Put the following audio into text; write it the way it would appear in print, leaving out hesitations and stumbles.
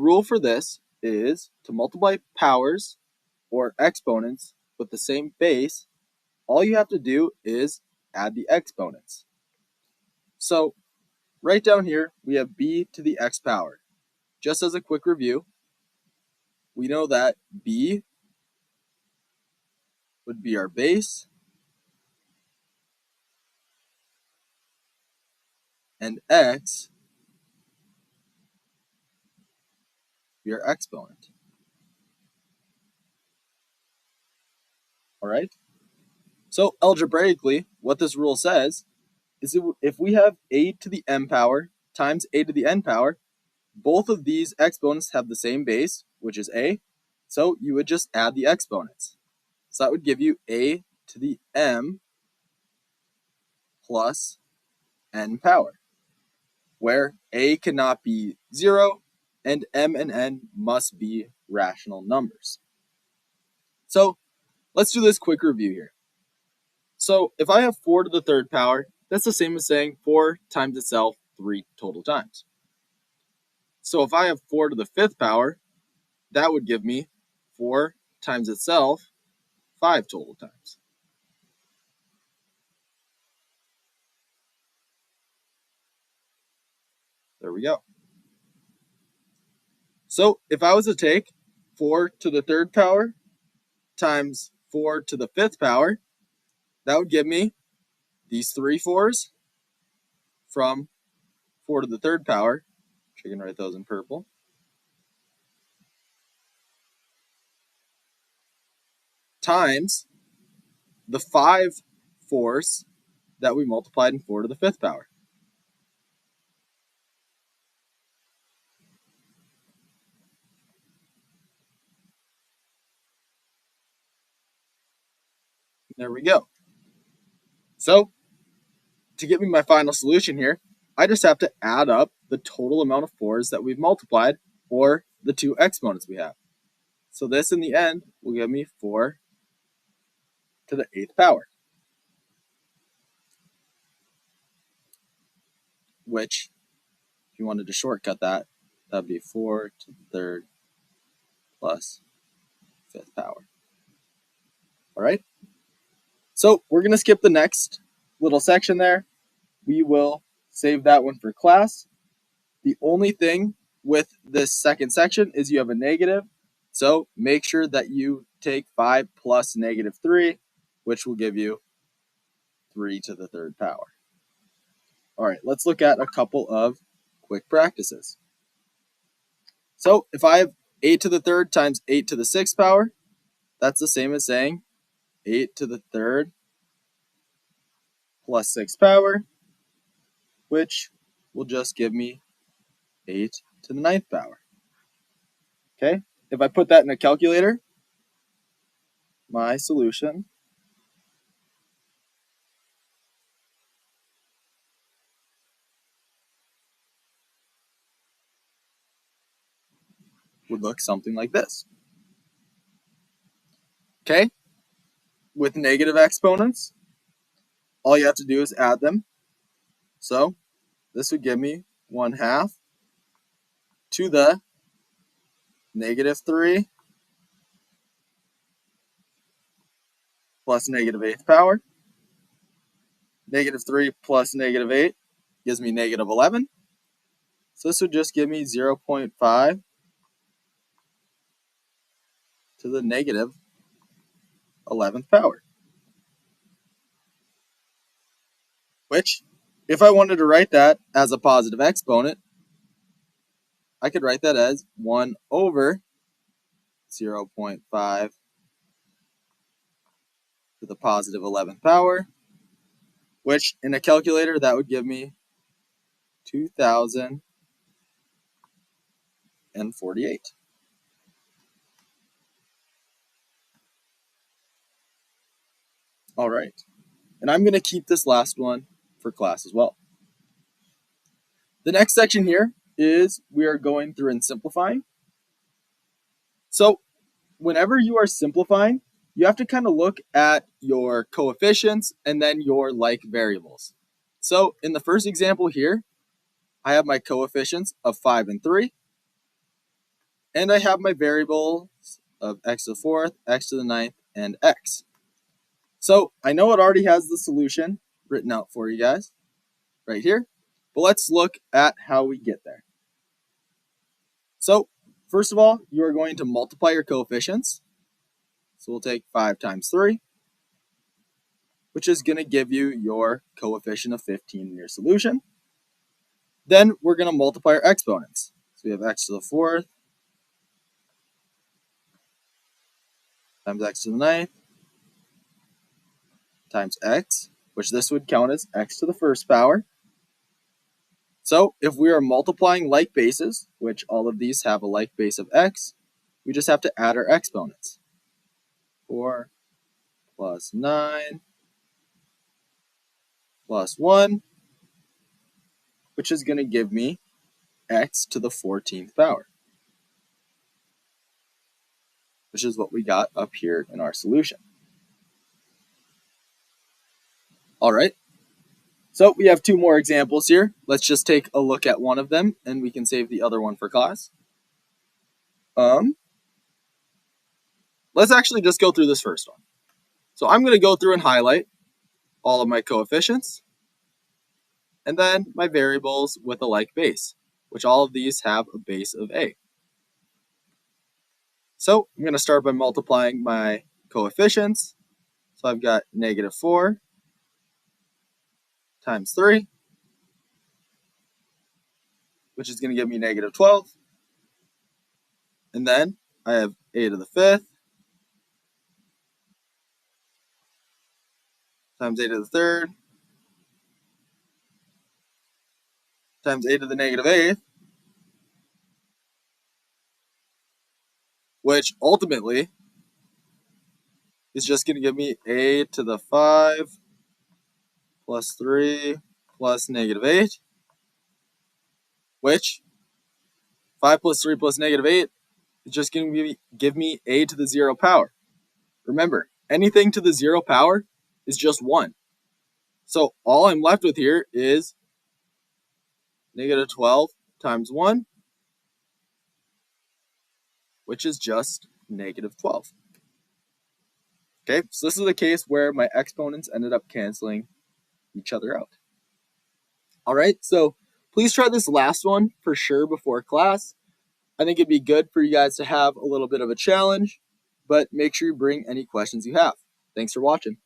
rule for this is to multiply powers or exponents with the same base. All you have to do is add the exponents. So right down here, we have b to the x power. Just as a quick review, we know that b would be our base, and x be our exponent. All right? So algebraically, what this rule says is if we have a to the m power times a to the n power, both of these exponents have the same base, which is a, so you would just add the exponents. So that would give you a to the m plus n power, where a cannot be 0 and m and n must be rational numbers. So let's do this quick review here. So if I have 4 to the third power, that's the same as saying 4 times itself 3 total times. So if I have 4 to the fifth power, that would give me 4 times itself 5 total times. There we go. So if I was to take 4 to the third power times 4 to the fifth power, that would give me these 3 4s from 4 to the third power, which I can write those in purple, times the 5 4s that we multiplied in 4 to the fifth power. There we go. So to get me my final solution here, I just have to add up the total amount of 4s that we've multiplied, or the 2 exponents we have. So this in the end will give me 4 to the 8th power, which, if you wanted to shortcut that, that would be 4 to the third plus 5th power. All right? So we're going to skip the next little section there. We will save that one for class. The only thing with this second section is you have a negative. So make sure that you take 5 plus negative 3, which will give you 3 to the third power. All right, let's look at a couple of quick practices. So if I have 8 to the third times 8 to the sixth power, that's the same as saying 8 to the third plus 6th power, which will just give me 8 to the ninth power. Okay, if I put that in a calculator, my solution would look something like this. Okay, with negative exponents, all you have to do is add them. So this would give me 1/2 to the negative 3 plus negative 8th power. Negative 3 plus negative 8 gives me negative 11. So this would just give me 0.5 to the negative 11th power. Which, if I wanted to write that as a positive exponent, I could write that as 1 over 0.5 to the positive 11th power, which in a calculator, that would give me 2,048. All right, and I'm going to keep this last one for class as well. The next section here is we are going through and simplifying. So whenever you are simplifying, you have to kind of look at your coefficients and then your like variables. So in the first example here, I have my coefficients of 5 and 3. And I have my variables of x to the fourth, x to the ninth, and x. So I know it already has the solution written out for you guys right here, but let's look at how we get there. So first of all, you are going to multiply your coefficients. So we'll take 5 times 3, which is going to give you your coefficient of 15 in your solution. Then we're going to multiply our exponents. So we have x to the fourth times x to the ninth times x, which this would count as x to the first power. So if we are multiplying like bases, which all of these have a like base of x, we just have to add our exponents. 4 plus 9 plus 1, which is going to give me x to the 14th power, which is what we got up here in our solution. All right, so we have 2 more examples here. Let's just take a look at one of them, and we can save the other one for class. Let's actually just go through this first one. So I'm going to go through and highlight all of my coefficients, and then my variables with a like base, which all of these have a base of a. So I'm going to start by multiplying my coefficients. So I've got negative 4 times 3, which is going to give me negative 12. And then I have a to the 5th times a to the 3rd times a to the negative 8th, which ultimately is just going to give me a to the 5 plus 3 plus negative 8, which 5 plus 3 plus negative 8 is just going to give me a to the 0 power. Remember, anything to the 0 power is just 1. So all I'm left with here is negative 12 times 1, which is just negative 12. Okay, so this is a case where my exponents ended up canceling each other out. All right, so please try this last one for sure before class. I think it'd be good for you guys to have a little bit of a challenge, but make sure you bring any questions you have. Thanks for watching.